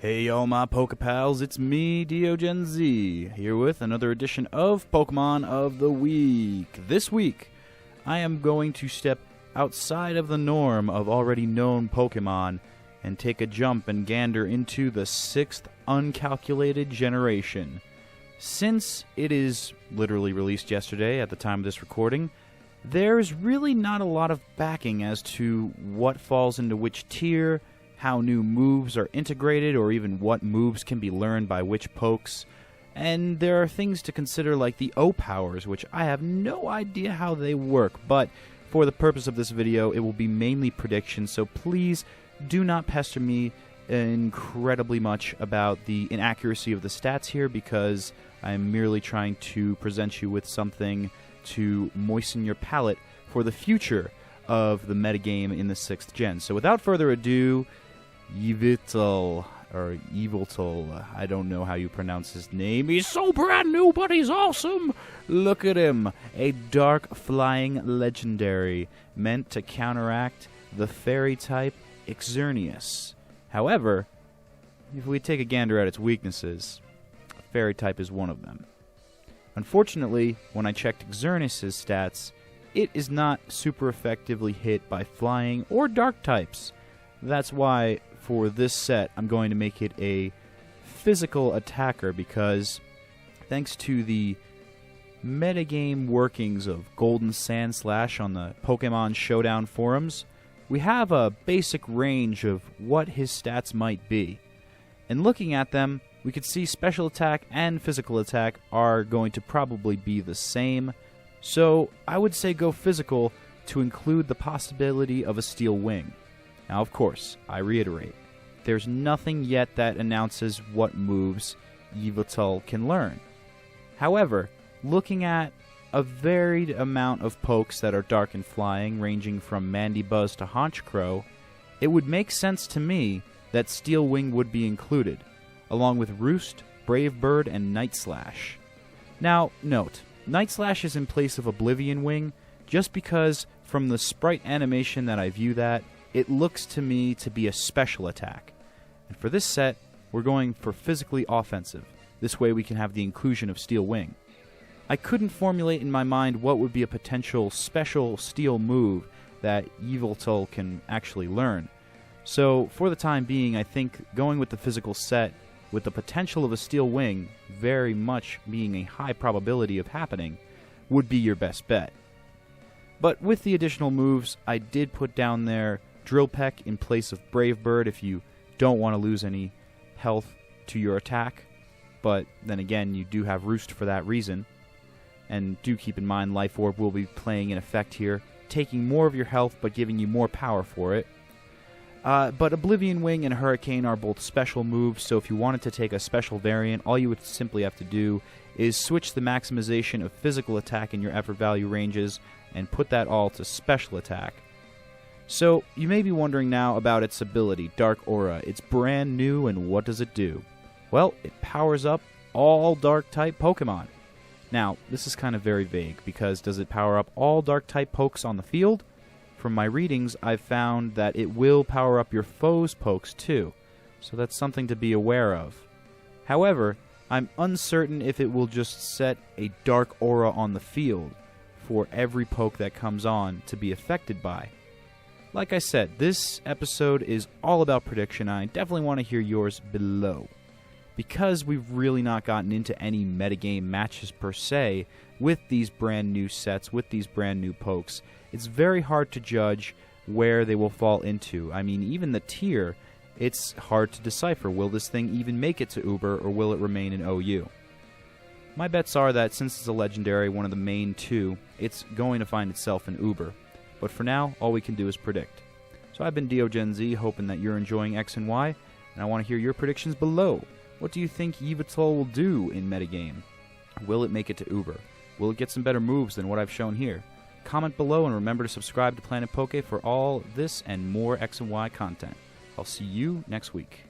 Hey all my Pokepals, it's me, deogenz, here with another edition of Pokemon of the Week. This week, I am going to step outside of the norm of already known Pokemon and take a jump and gander into the 6th uncalculated generation. Since it is literally released yesterday at the time of this recording, there's really not a lot of backing as to what falls into which tier, how new moves are integrated, or even what moves can be learned by which pokes. And there are things to consider like the O-powers, which I have no idea how they work, but for the purpose of this video, it will be mainly predictions, so please do not pester me incredibly much about the inaccuracy of the stats here, because I am merely trying to present you with something to moisten your palate for the future of the metagame in the 6th gen. So without further ado, Yveltal, or Yveltal, I don't know how you pronounce his name. He's so brand new, but he's awesome! Look at him! A dark flying legendary, meant to counteract the fairy type Xerneas. However, if we take a gander at its weaknesses, fairy type is one of them. Unfortunately, when I checked Xerneas' stats, it is not super effectively hit by flying or dark types. That's why, for this set, I'm going to make it a physical attacker, because thanks to the metagame workings of Golden Sandslash on the Pokemon Showdown forums, we have a basic range of what his stats might be. And looking at them, we could see special attack and physical attack are going to probably be the same, so I would say go physical to include the possibility of a steel wing. Now, of course, I reiterate, there's nothing yet that announces what moves Yveltal can learn. However, looking at a varied amount of pokes that are dark and flying, ranging from Mandibuzz to Honchkrow, it would make sense to me that Steel Wing would be included, along with Roost, Brave Bird, and Night Slash. Now, note, Night Slash is in place of Oblivion Wing, just because from the sprite animation that I view that, it looks to me to be a special attack. And for this set, we're going for physically offensive. This way we can have the inclusion of Steel Wing. I couldn't formulate in my mind what would be a potential special steel move that Yveltal can actually learn. So, for the time being, I think going with the physical set, with the potential of a Steel Wing very much being a high probability of happening, would be your best bet. But with the additional moves, I did put down there Drill Peck in place of Brave Bird if you don't want to lose any health to your attack. But then again, you do have Roost for that reason. And do keep in mind, Life Orb will be playing an effect here, taking more of your health but giving you more power for it. But Oblivion Wing and Hurricane are both special moves, so if you wanted to take a special variant, all you would simply have to do is switch the maximization of physical attack in your effort value ranges and put that all to special attack. So, you may be wondering now about its ability, Dark Aura. It's brand new, and what does it do? Well, it powers up all Dark-type Pokemon. Now, this is kind of very vague, because does it power up all Dark-type pokes on the field? From my readings, I've found that it will power up your foes' pokes too, so that's something to be aware of. However, I'm uncertain if it will just set a Dark Aura on the field for every poke that comes on to be affected by. Like I said, this episode is all about prediction, and I definitely want to hear yours below. Because we've really not gotten into any metagame matches per se with these brand new sets, with these brand new pokes, it's very hard to judge where they will fall into. I mean, even the tier, it's hard to decipher. Will this thing even make it to Uber, or will it remain in OU? My bets are that since it's a legendary, one of the main two, it's going to find itself in Uber. But for now, all we can do is predict. So I've been deogenz, hoping that you're enjoying X and Y, and I want to hear your predictions below. What do you think Yveltal will do in metagame? Will it make it to Uber? Will it get some better moves than what I've shown here? Comment below and remember to subscribe to Planet Poke for all this and more X and Y content. I'll see you next week.